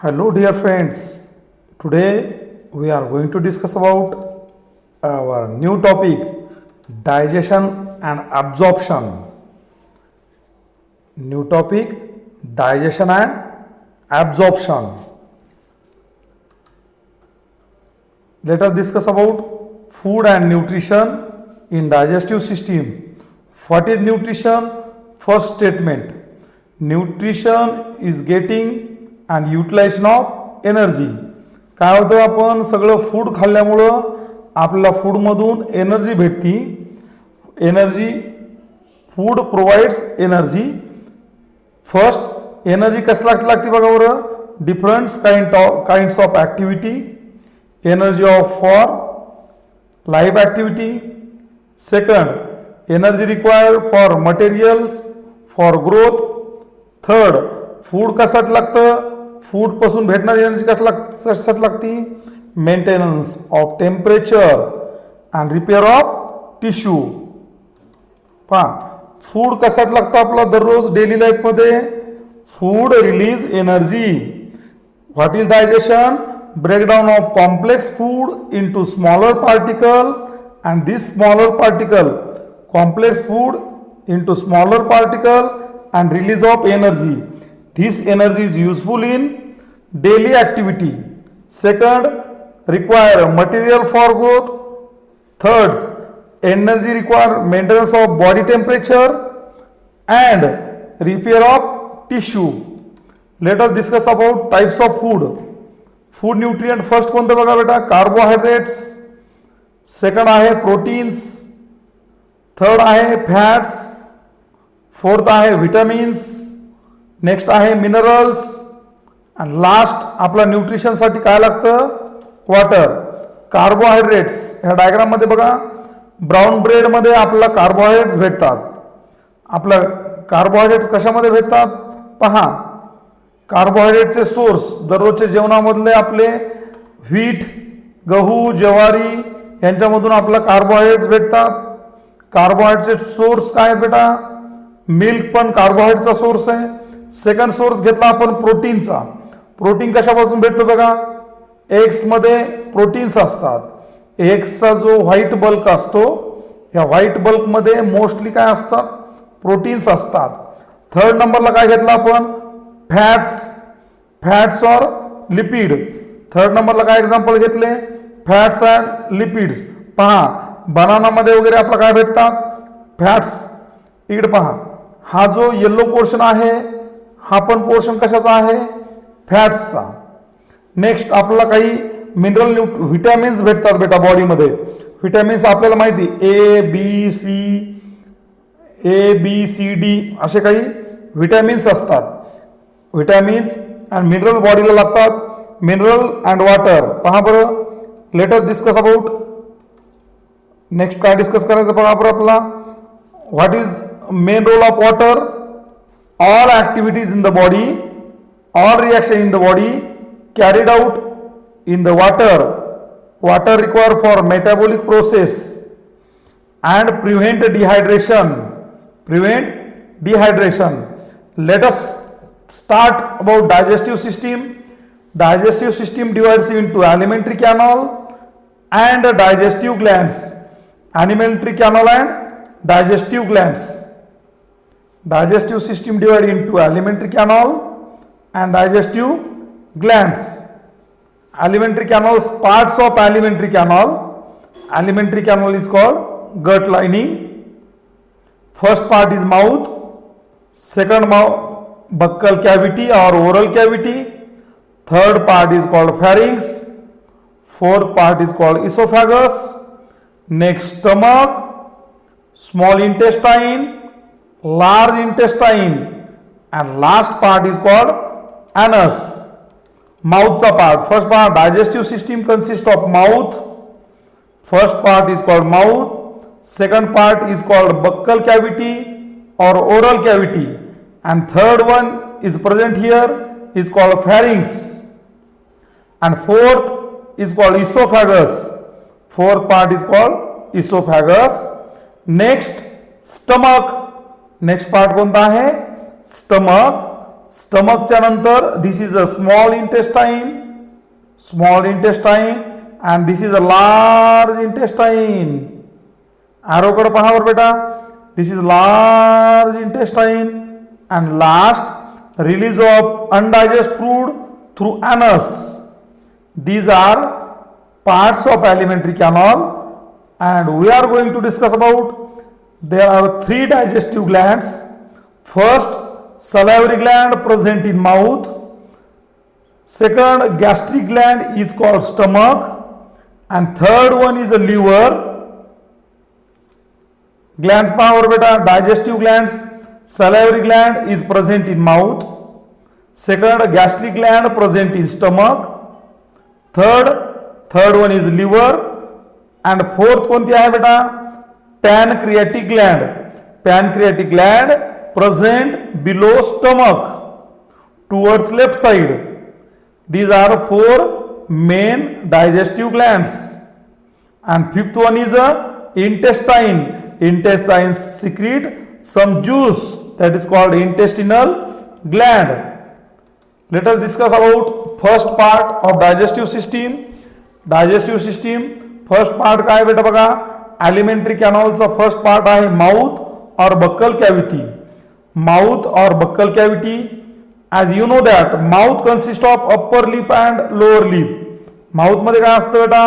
Hello dear friends, today we are going to discuss about our new topic digestion and absorption. New topic digestion and absorption. Let us discuss about food and nutrition in digestive system. What is nutrition? First statement. Nutrition is getting and utilization of energy. काय होतं, आपण सगळं food खाल्ल्यामुळं आपल्याला फूडमधून energy भेटती. Energy food provides energy. First energy कसला लागते बघा बरं. Different kinds of activity. Energy of for life activity. Second energy required for materials for growth. Third food कशासाठी लागतं. फूड पासून भेटणारी एनर्जी कशासाठी लागती. Maintenance of temperature and repair of tissue. पहा फूड कशासाठी लागतं आपला दररोज डेली लाईफमध्ये. Food release energy. What is digestion? Breakdown of complex food into smaller particle and this smaller particle complex food into smaller particle and release of energy. This energy is useful in daily activity. Second, require material for growth. Third, energy require maintenance of body temperature and repair of tissue. Let us discuss about types of food. Food nutrient first कोणतं बघा बेटा. Carbohydrates. Second आहे proteins. Third आहे fats. Fourth आहे vitamins. Next आहे minerals. आणि last आपला न्यूट्रिशनसाठी काय लागतं. वॉटर. कार्बोहायड्रेट्स ह्या डायग्राम मध्ये बघा. ब्राऊन ब्रेड मध्ये आपल्याला कार्बोहायड्रेट्स भेटतात. आपल्या कार्बोहायड्रेट्स कशामध्ये भेटतात पहा. कार्बोहायड्रेटचे सोर्स दररोजच्या जेवणामधले आपले व्हीट, गहू, ज्वारी यांच्यामधून आपल्याला कार्बोहायड्रेट्स भेटतात. कार्बोहायड्रेटचे सोर्स काय आहेत बेटा. मिल्क पण कार्बोहायड्रेटचा सोर्स आहे. सेकंड सोर्स घेतला आपण प्रोटीनचा. प्रोटीन कशापासून भेटतो बघा. एग्स मध्ये प्रोटीन्स असतात. एग्सचा जो व्हाईट बल्क असतो या व्हाईट बल्क मध्ये मोस्टली काय असतात प्रोटीन्स असतात. थर्ड नंबरला काय घेतला आपण फॅट्स और लिपिड. थर्ड नंबरला काय एक्झाम्पल घेतले फॅट्स अँड लिपिड्स. पहा बनानामध्ये वगैरे आपला काय भेटतात फॅट्स. इकडे पहा हा जो येल्लो पोर्शन आहे हा पण पोर्शन कशाचा आहे फॅट्सचा. नेक्स्ट आपल्याला काही मिनरल व्हिटॅमिन्स भेटतात बेटा बॉडीमध्ये. व्हिटॅमिन्स आपल्याला माहिती ए बी सी डी असे काही व्हिटॅमिन्स असतात. व्हिटॅमिन्स अँड मिनरल बॉडीला लागतात. Mineral and water. पहा बरं. Let us discuss about. Next काय डिस्कस करायचं बघा बरं आपला. What is main role of water. All activities in the body, all reaction in the body carried out in the water. Water required for metabolic process and prevent dehydration. Let us start about digestive system. Digestive system divides into alimentary canal and digestive glands. Alimentary canal and digestive glands. Digestive system divided into alimentary canal and digestive glands. Alimentary canals, parts of alimentary canal. Alimentary canal is called gut lining. First part is mouth. Second buccal cavity or oral cavity. Third part is called pharynx. Fourth part is called esophagus. Next stomach, small intestine, large intestine, and last part is called anus. Mouthचा part. First part digestive system consists of mouth. First part is called mouth. Second part is called buccal cavity or oral cavity, and third one is present here is called pharynx, and fourth is called esophagus. Fourth part is called esophagus. Next stomach. Next part कोणता आहे stomach. स्टमकच्या नंतर this is a small intestine and this is a large intestine. ॲरोकडे पहा बरं बेटा. This is large intestine and last release of undigest food through anus. These are parts of alimentary canal and we are going to discuss about there are three digestive glands. First, salivary gland present in mouth. Second, gastric gland is called stomach, and third one is a liver. Glands power beta. Digestive glands, salivary gland is present in mouth. Second, gastric gland present in stomach. Third one is liver, and fourth कोणती आहे बेटा? Pancreatic gland. Pancreatic gland present below stomach towards left side. These are four main digestive glands. And fifth one is a intestine. Intestine secrete some juice that is called intestinal gland. Let us discuss about first part of digestive system. Digestive system first part काय बेटा बघा. alimentary canal चा first part आहे mouth or buccal cavity. Mouth or buccal cavity. As you know that mouth consists of upper lip and lower lip. Mouth मध्ये काय असतं बेटा?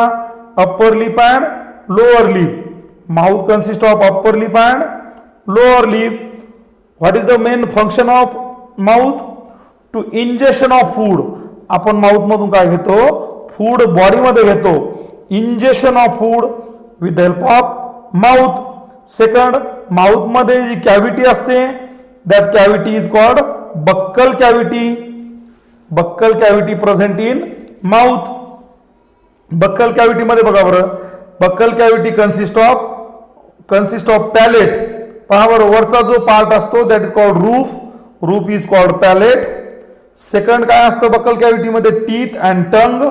upper lip and lower lip. Mouth consists of upper lip and lower lip. What is the main function of mouth? To ingestion of food. आपण mouth मधून काय घेतो? Food body मध्ये घेतो. Injection of food with the help of mouth. Second, mouth मध्ये जी cavity असते that cavity is called buccal cavity. Buccal cavity present in mouth. Buccal cavity मध्ये बघा बरं. Buccal cavity consist of palate. पहा बरं, वरचा जो पार्ट असतो that is called roof. Roof is called palate. Second काय असतं बक्कल कॅव्हिटी मध्ये? Teeth and tongue.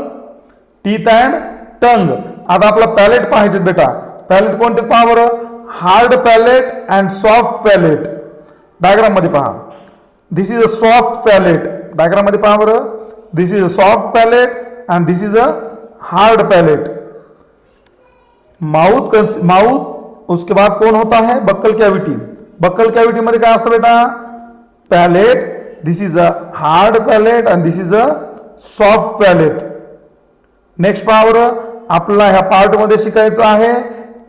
Teeth and tongue. आता आपला पॅलेट पाहायचे बेटा. पॅलेट कोणते पहा बरं? Hard palate and soft palate. Diagram मध्ये पहा. This is a soft palate. Diagram मध्ये पहा बरं. This is a soft palate and this is a hard palate. Mouth उसके बाद कौन होता है? Buccal cavity. बक्कल कैविटी मध्ये काय असतं बेटा? Palate. This is a hard palate and this is a soft palate. Next power आपल्याला ह्या पार्ट मध्ये शिकायचं आहे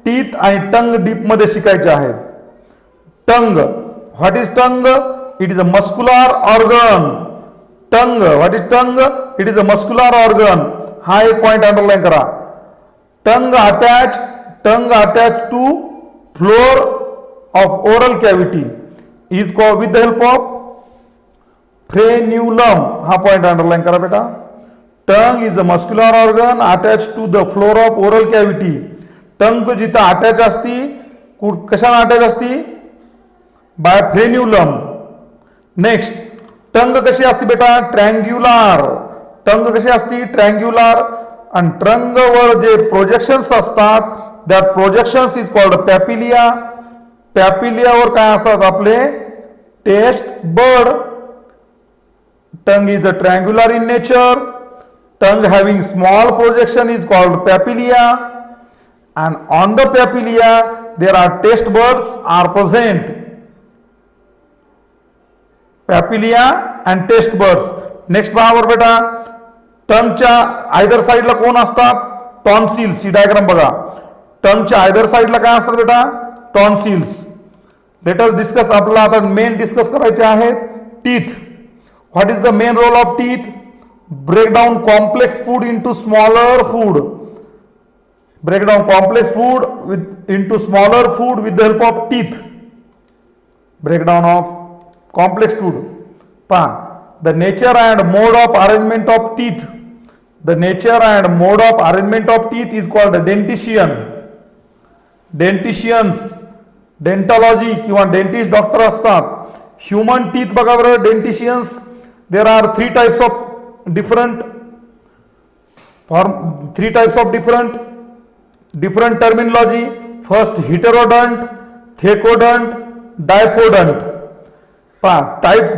टीथ आणि टंग डीप मध्ये शिकायचे आहे. Tongue. What is tongue? It is a muscular organ. Tongue. What is tongue? It is a muscular organ. हा एक पॉइंट अंडरलाइन करा. Tongue attach to floor of oral cavity is called with the help of frenulum. हा point underline करा बेटा. Tongue is a muscular organ attach to the floor of oral cavity. Tongue जिथं attach असती, कशाला attach असती? Bye फ्रेन्युलम. Next, टंग कशी असते बेटा? ट्रँग्युलर. टंग कशी असती? ट्रँग्युलर. आणि टंगवर जे प्रोजेक्शन्स असतात that projections is called papillae. पॅपिलियावर काय असतात आपले? Taste bud. Tongue is a triangular in nature. Tongue having small projection is called papilia, and on the papilia there are taste buds are present. Papilia and taste buds. Next पहा बेटा. टंगच्या either साइडला कोण असतात? Tonsils. ही diagram बघा. टंगच्या either साइडला काय असतात बेटा? टॉन्सिल्स. Late us discuss. आपल्याला आता मेन डिस्कस करायचे आहेत teeth. What is the main role of teeth? Break down complex food into smaller food. Break down complex food into smaller food with the help of teeth. Breakdown of complex food. The nature and mode of arrangement of teeth. The nature and mode of arrangement of teeth is called dentition. Dentitions, डेंटॉलॉजी किंवा dentist doctor असतात. Human teeth बघा बरं. डेंटिशियन्स. There are three types of different terminology. First, heterodont, thecodont, diphodont.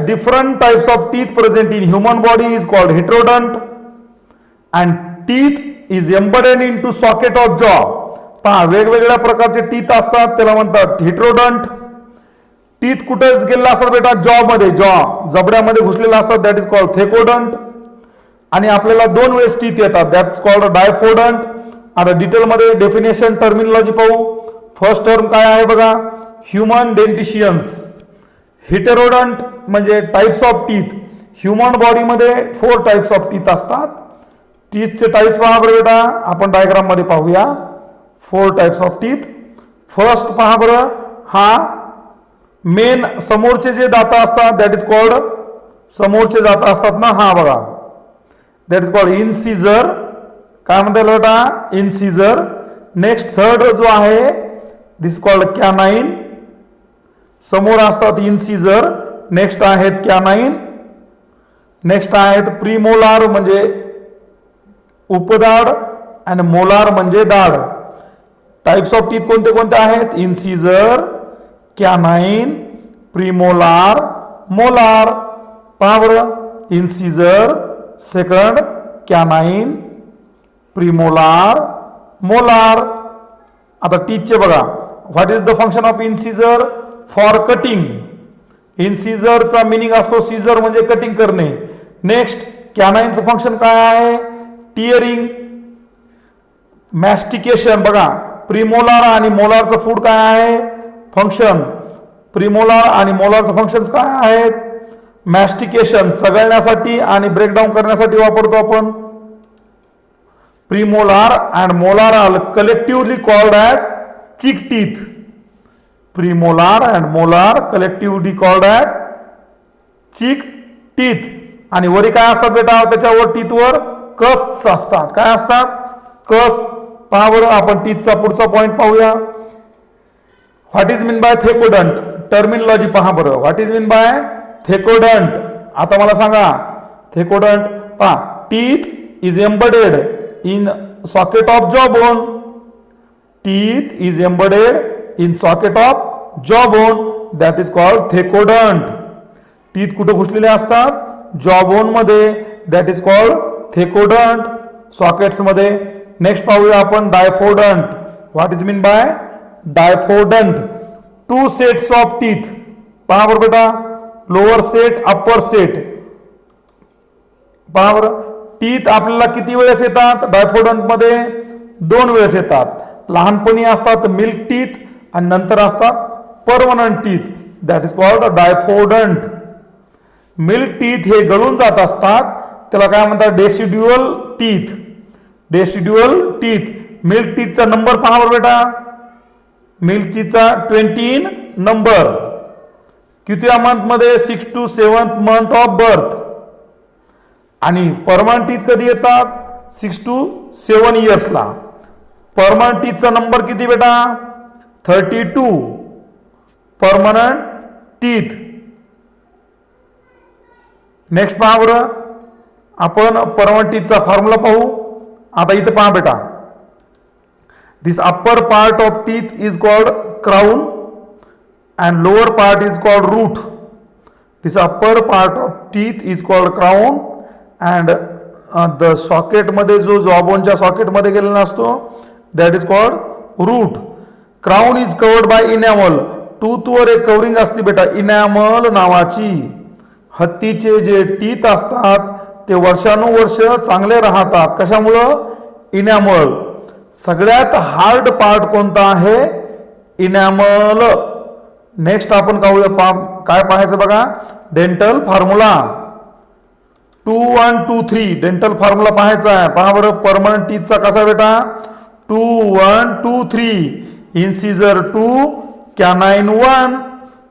different types of teeth present in human body is called heterodont, and teeth is embedded into socket of jaw. वेगवेगळ्या प्रकारचे teeth असतात, त्याला म्हणतात हेटेरोडंट. Teeth कुठे गेलेला असतात बेटा? जॉ मध्ये, जबड्यामध्ये घुसलेला असतात, दॅट इज कॉल्ड थेकोडंट. आणि आपल्याला 2 वेळेस टीथ येतात, दॅट इज कॉल्ड डायफोडंट. आता डिटेलमध्ये डेफिनेशन टर्मिनॉलॉजी पाहू. फर्स्ट टर्म काय आहे बघा, ह्युमन डेंटिशियन्स. हेटेरोडंट म्हणजे टाइप्स ऑफ टीथ. ह्युमन बॉडीमध्ये 4 टाइप्स ऑफ टीथ असतात. टीथचे टाइप्स पहा बरं बेटा, आपण डायग्राम मध्ये पाहूया. 4 टाइप्स ऑफ टीथ. फर्स्ट पहा बरं, हा मेन समोरचे जे दात असतात, दॅट इज कॉल्ड, समोरचे दात असतात ना, हा बघा, दॅट इज कॉल्ड इनसिजर. काय म्हणतात बेटा? इनसिजर. नेक्स्ट थर्ड जो आहे, दिस कॉल्ड कॅनाइन. समोर असतात इनसिजर. नेक्स्ट आहेत कॅनाइन. नेक्स्ट आहेत प्रीमोलार म्हणजे उपदाड, आणि मोलार म्हणजे दाढ. टाइप्स ऑफ टीथ कोणते कोणते आहेत? Incisor, canine, premolar, molar. पहा बरं, incisor, second canine, premolar, molar. आता टीथचे बघा, what is the function of incisor? For cutting. इनसिजरचा मिनिंग असतो सीजर म्हणजे कटिंग करणे. नेक्स्ट कॅनाइनचं फंक्शन काय आहे? टिअरिंग, मॅस्टिकेशन. बघा, प्रीमोलार आणि मोलारचं फूड काय आहे? फंक्शन. प्रीमोलार आणि मोलारचं फंक्शन काय आहेत? मॅस्टिकेशन, चघळण्यासाठी आणि ब्रेकडाऊन करण्यासाठी वापरतो आपण. Premolar and molar are collectively called as cheek teeth. Premolar and molar collectively called as cheek teeth. आणि वरी काय असतात बेटा? त्याच्यावर टीथवर कस्प्स असतात. काय असतात? कस्प. पहा बरं, आपण टीथचा पुढचा पॉइंट पाहूया. What is mean by thecodont? Terminology पहा बरं, what is mean by thecodont? आता मला सांगा, थेकोडंट पहा, teeth is embedded in socket of jaw bone. Teeth is embedded in socket of jaw bone, that is called thecodont. Teeth कुठे घुसलेले असतात? Jaw bone मध्ये, that is called thecodont. Sockets मध्ये. Next पाहूया आपण diphyodont. What is mean by diphyodont? 2 sets of teeth. पहा बरं बेटा, लोअर सेट, अप्पर सेट. पहा बरं, टीथ आपल्याला किती वेळेस येतात डायफोडंट मध्ये? 2 वेळेस येतात. लहानपणी असतात मिल्क टीथ, आणि नंतर असतात permanent teeth, that is called diphyodont. Milk teeth हे गळून जात असतात, त्याला काय म्हणतात? Deciduous teeth. Deciduous teeth. Milk टीथचा नंबर पहा बरं बेटा, मिल्क टीथचा 20 नंबर. कितव्या मंथ मध्ये? 6 to 7th month of birth. आणि परमनंट टीथ कधी येतात? 6 to 7 इयर्सला. परमनंट टीथचा नंबर किती बेटा? 32 परमनंट टीथ. नेक्स्ट पहा बरं, आपण परमनंट टीथचा फॉर्म्युला पाहू. आता इथे पहा बेटा, this upper part of teeth is called crown and lower part is called root. This upper part of teeth is called crown and the socket मध्ये जो जॉबोनच्या सॉकेट मध्ये गेलेला असतो, that is called root. Crown is covered by enamel. टूथवर एक covering असते बेटा, इनॅमल नावाची. हत्तीचे जे टीथ असतात ते वर्षानुवर्ष चांगले राहतात. कशामुळं? इनॅमल. सगळ्यात हार्ड पार्ट कोणता आहे? इनॅमल. नेक्स्ट आपण काय पाहायचं बघा, डेंटल फॉर्म्युला. 2 1 2 3 डेंटल फॉर्म्युला पाहायचा आहे. पहा बरं, परमनंट टीथचा कसा बेटा? 2 1 2 3. इनसिजर 2, कॅनाइन 1,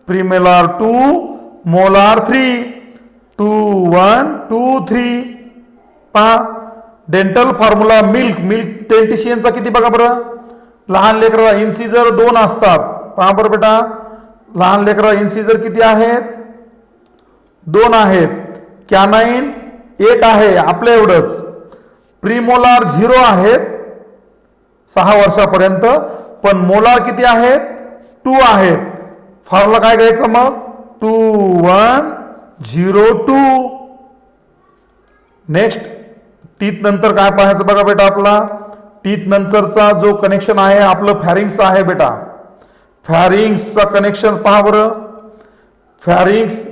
प्रीमोलार 2, मोलार 3. 2 1 2 3. पहा, डेंटल फॉर्म्युला. मिल्क डेंटिशियनचा किती बघा बरं? लहान लेकराला इन्सिजर 2 असतात. पहा बरं बेटा, लहान लेकराला इन्सिजर किती आहेत? 2 आहेत. कॅनाइन 1 आहे, आपल्या एवढंच. प्रीमोलार 0 आहेत 6 वर्षापर्यंत, पण मोलार किती आहेत? 2 आहेत. फॉर्म्युला काय घ्यायचं मग? 2102. नेक्स्ट टीथ नंतर काय पाहायचं बघा बेटा, आपला टीथ नंतरचा जो कनेक्शन आहे आपलं फॅरिंग्स आहे बेटा. फॅरिंग्सचा कनेक्शन पहा बरं. Pharynx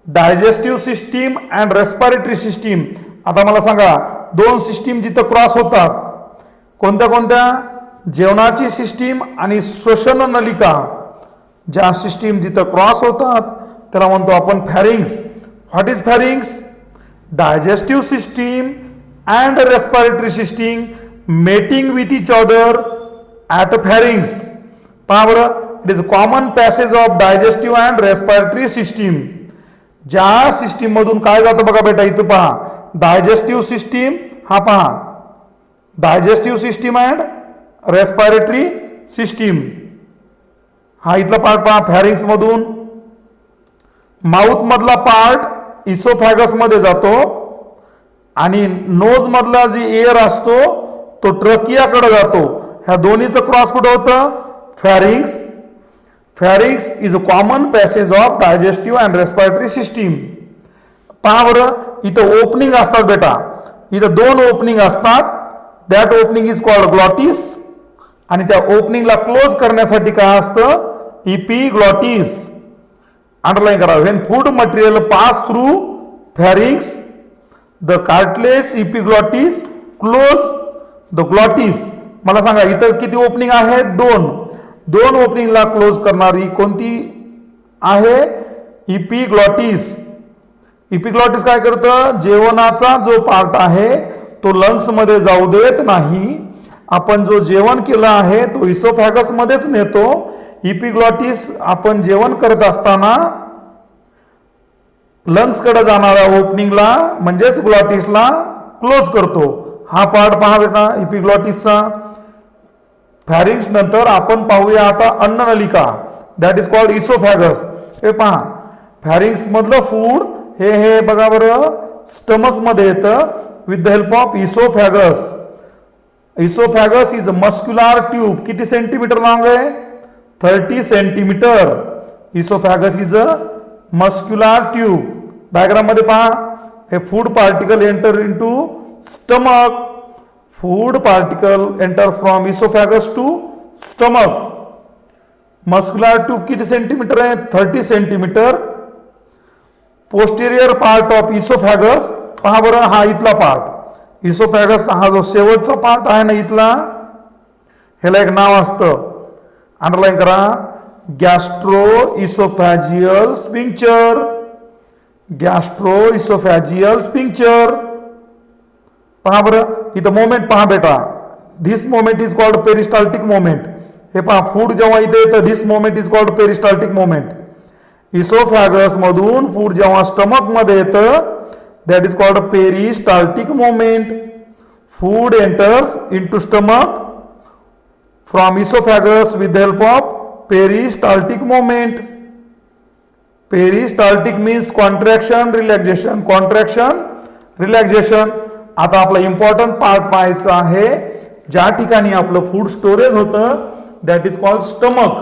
digestive system and respiratory system. आता मला सांगा, दोन सिस्टीम जिथं क्रॉस होतात, कोणत्या कोणत्या? जेवणाची सिस्टीम आणि श्वसन नलिका. ज्या सिस्टीम जिथं क्रॉस होतात त्याला म्हणतो आपण pharynx. What is pharynx? Digestive system and respiratory system mating with each other at pharynx. पहा बरं, it is common passage of digestive and respiratory system. ज्या सिस्टीम मधून काय जातं बघा बेटा, इथं पहा डायजेस्टिव्ह सिस्टीम, हा पहा digestive system and respiratory system. हा इथला पार्ट पहा फॅरिंग्स मधून. माउथ मधला पार्ट इसोफॅगस मध्ये जातो आणि नोज मधला जी एअर असतो तो ट्रकियाकडे जातो. ह्या दोन्हीचं क्रॉस कुठं होतं? Pharynx. Pharynx is a common passage of digestive and respiratory system. पहा बरं, इथं ओपनिंग असतात बेटा, इथं दोन ओपनिंग असतात. That opening is called glottis आणि त्या ओपनिंगला क्लोज करण्यासाठी काय असतं? इपिग्लॉटिस. अंडरलाईन करा. When food material pass through pharynx the cartilage epiglottis close the glottis. मला सांगा, इथं किती ओपनिंग आहेत? दोन. दोन ओपनिंगला क्लोज करणारी कोणती आहे? इपिग्लॉटिस. इपिग्लॉटिस काय करतं? जेवणाचा जो पार्ट आहे तो लंग्स मध्ये जाऊ देत नाही. आपण जो जेवण केलं आहे तो इसोफॅगस मध्येच नेतो. इपिग्लॉटिस आपण जेवण करत असताना लंग्स कडे जाणाऱ्या ओपनिंगला म्हणजेच ग्लॉटिसला क्लोज करतो. हा पार्ट पहा बेटा इपिग्लॉटिसचा. फॅरिंग्स नंतर आपण पाहूया आता अन्ननलिका. That is called oesophagus. हे पहा, फॅरिंग्स मधलं फूड हे बघा बरं स्टमक मध्ये येतं with the help of oesophagus. Oesophagus is a muscular tube. किती सेंटीमीटर लांब आहे? 30 centimetre. Oesophagus is a muscular tube. Diagram मध्ये पहा, हे food particle enter into stomach. Food particle enters from oesophagus to stomach. Muscular tube किती centimetre आहे? 30 centimetre. Posterior part of oesophagus पहा बरं, हा इथला पार्ट. इसोफॅगस हा जो शेवटचा पार्ट आहे ना इथला, ह्याला एक नाव असतं, अंडरलाईन करा, gastro oesophageal sphincter. Gastro oesophageal sphincter. पहा बरं, इथं मोमेंट पहा बेटा. This moment is called peristaltic moment. हे पहा, फूड जेव्हा इथे येतं this moment is called peristaltic moment. Oesophagus मधून फूड जेव्हा स्टमक मध्ये येतं that is called peristaltic moment. Food enters into stomach from esophagus with the help of peristaltic moment. Peristaltic means contraction, relaxation. Contraction, relaxation. आता आपला important part पाहायचा आहे, ज्या ठिकाणी आपलं फूड स्टोरेज होतं दॅट इज कॉल्ड स्टमक.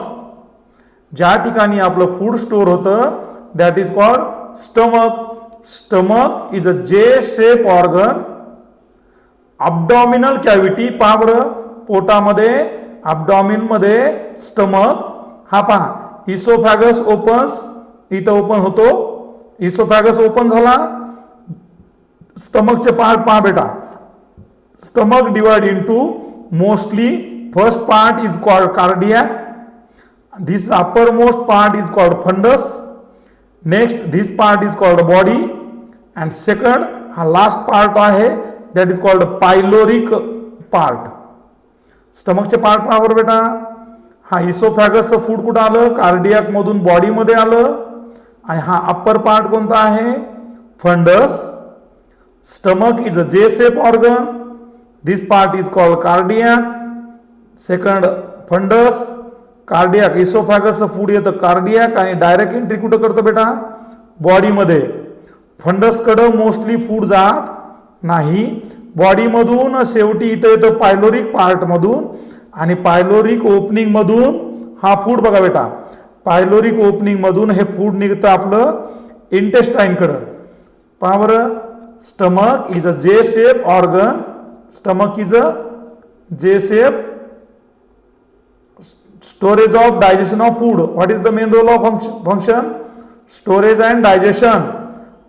ज्या ठिकाणी आपलं फूड स्टोर होतं that is called stomach. Stomach is a J shape organ. Abdominal cavity पहा बरं, पोटामध्ये अब्डॉमिन मध्ये स्टमक. हा पहा, इसोफॅगस ओपन्स, इथं ओपन होतो. इसोफॅगस ओपन झाला. स्टमकचे पार्ट पहा बेटा. Stomach divide into mostly first part is called cardiac. This upper most part is called fundus. Next this part is called body and second हा लास्ट पार्ट आहे that is called pyloric part. स्टमकचे part पहा बरं बेटा. हा इसोफॅगसचं food कुठं आलं? Cardiac मधून बॉडीमध्ये आलं. आणि हा अप्पर पार्ट कोणता आहे? Fundus. Stomach is a J shape organ. This part is called cardiac. Second fundus. Cardiac इसोफॅगसचं फूड येतं कार्डियक आणि डायरेक्ट एंट्री कुठं करतं बेटा? बॉडीमध्ये. फंडसकडं मोस्टली फूड जात नाही. बॉडीमधून शेवटी इथं येतं पायलोरिक पार्ट मधून आणि पायलोरिक ओपनिंग मधून हा फूड बघा बेटा. पायलोरिक ओपनिंग मधून हे फूड निघतं आपलं इंटेस्टाईन कडं. पहा बरं, स्टमक इज अ जे शेप ऑर्गन. स्टमक इज अ जे shape storage of digestion of food. What is the main role of function? Storage and digestion.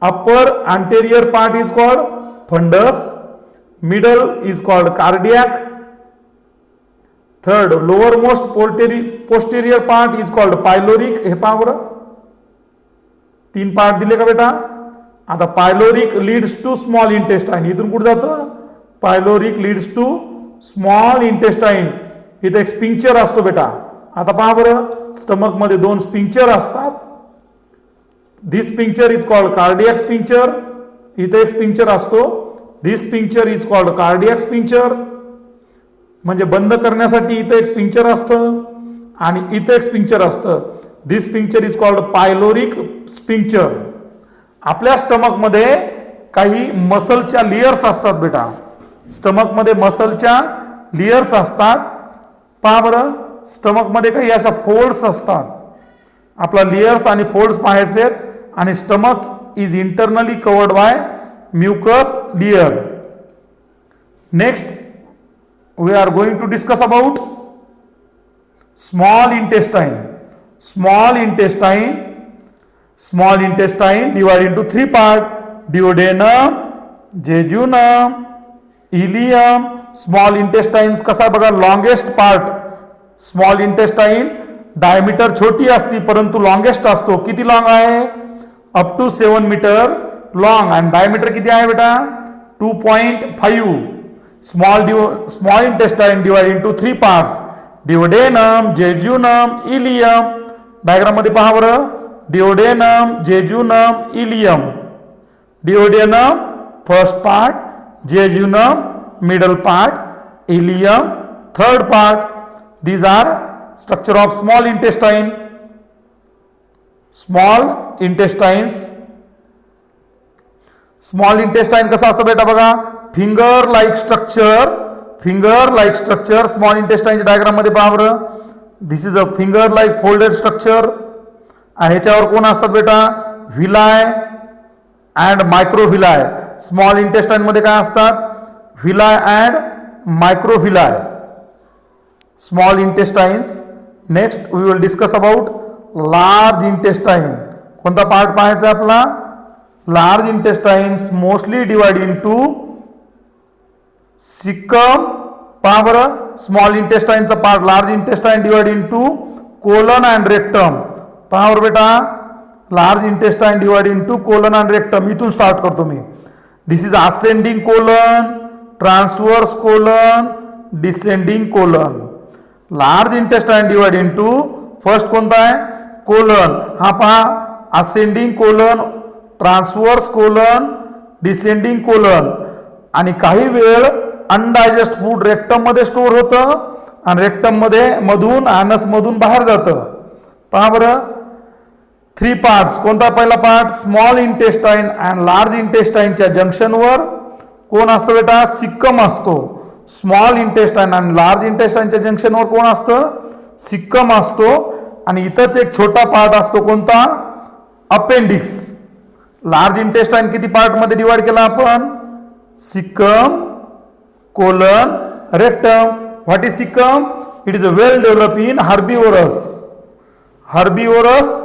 Upper anterior part is called fundus, middle is called cardiac, third lowermost posterior part is called pyloric. हे पहा बरं, 3 part दिले का बेटा. आता pyloric leads to small intestine. इथून कुठे जातं? Pyloric leads to small intestine. इथे एक स्पिंक्चर असतो बेटा. आता पहा बरं, स्टमक मध्ये 2 स्पिंक्चर असतात. This sphincter is called cardiac sphincter. इथे एक स्पिंक्चर असतो. This sphincter is called cardiac sphincter. म्हणजे बंद करण्यासाठी इथे एक स्पिंक्चर असतं आणि इथे एक स्पिंक्चर असतं. This sphincter is called pyloric sphincter. आपल्या स्टमक मध्ये काही मसलच्या लेयर्स असतात बेटा. स्टमक मध्ये मसलच्या लेयर्स असतात. पहा बरं, स्टमक मध्ये काही अशा फोल्ड्स असतात. आपला लेयर्स आणि फोल्ड्स पाहायचे. आणि stomach is internally covered by mucus layer. Next we are going to discuss about small intestine. Small intestine, small intestine divide into 3 part. Duodenum, jejunum, ileum. Small intestines कसा बघा, longest part. Small intestine diameter छोटी असती परंतु longest असतो. किती long आहे? Up to 7 metre long. आणि diameter किती आहे बेटा? 2.5. Small intestine divide into 3 parts. Duodenum, jejunum, ileum. Diagram मध्ये पहा बरं, duodenum, jejunum, ileum. Duodenum first part, jejunum middle part, ileum third part. These are structure of small intestine. Small intestines. Small intestine कसा असतो बेटा बघा, finger like structure. Finger like structure small intestine diagram मध्ये पहा बरं. This is a finger like folded structure. आणि ह्याच्यावर कोण असतात बेटा? Villi and microvilli. Small intestine मध्ये काय असतात? Villi and microvilli. Small intestines. Next we will discuss about large intestine. कोणता पार्ट पाहायचा आपला? Large intestines mostly divide into caecum. पहा बरं, स्मॉल इंटेस्टाईनचा part large intestine divide into colon and rectum. पहा बरं बेटा, large intestine divide into colon and rectum. इथून स्टार्ट करतो मी. This is ascending colon, transverse colon, descending colon. Large intestine divide into first कोणता आहे? कोलन. हा पहा, ascending colon, transverse colon, descending colon. आणि काही वेळ अनडायजेस्ट फूड रेक्टम मध्ये स्टोअर होतं आणि रेक्टम मध्ये मधून ॲनस मधून बाहेर जातं. पहा बरं, 3 पार्ट्स. कोणता पहिला part? Small intestine and large इंटेस्टाईनच्या जंक्शनवर कोण असतं बेटा? सिक्कम असतो. स्मॉल इंटेस्टाईन आणि लार्ज इंटेस्टाईनच्या जंक्शनवर कोण असतं? सिक्कम असतो. आणि इथंच एक छोटा पार्ट असतो, कोणता? अपेंडिक्स. लार्ज इंटेस्टाईन किती पार्ट मध्ये डिवाइड केला आपण? Caecum, colon, rectum. What is caecum? It is a well develop in herbivorous. Herbivorous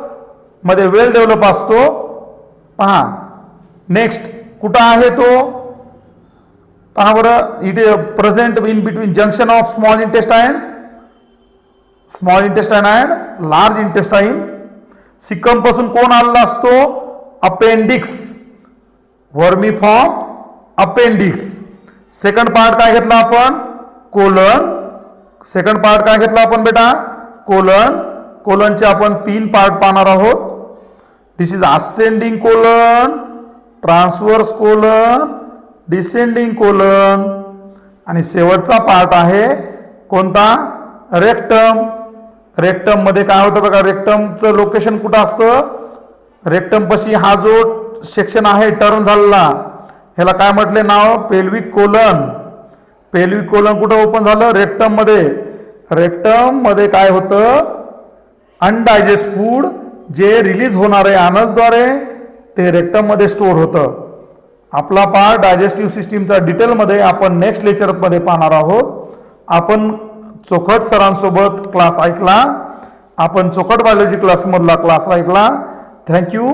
मध्ये वेल डेव्हलप असतो. पहा नेक्स्ट कुठं आहे तो? पहा बरं, it is present in between junction of small intestine and large intestine. Caecum पासून कोण आलेला असतो? Appendix. Vermiform appendix. Second part काय घेतला आपण? कोलन. सेकंड पार्ट काय घेतला आपण बेटा? कोलन. कोलनचे आपण 3 पार्ट पाहणार आहोत. This is ascending colon, transverse colon, descending colon. आणि शेवटचा पार्ट आहे कोणता? रेक्टम. रेक्टम मध्ये काय होतं बघा, रेक्टमचं लोकेशन कुठं असतं? रेक्टम पाशी हा जो सेक्शन आहे टर्न झालेला, ह्याला काय म्हटले नाव? Pelvic colon. पेल्विक कोलन कुठं ओपन झालं? रेक्टम मध्ये. रेक्टम मध्ये काय होतं? अनडायजेस्ट फूड जे रिलीज होणारे आनसद्वारे ते रेक्टममध्ये स्टोअर होतं. आपला पार्ट डायजेस्टिव्ह सिस्टीमचा डिटेलमध्ये आपण नेक्स्ट लेक्चरमध्ये पाहणार आहोत. आपण चोखट सरांसोबत क्लास ऐकला, आपण चोखट बायोलॉजी क्लासमधला क्लास ऐकला. थँक्यू.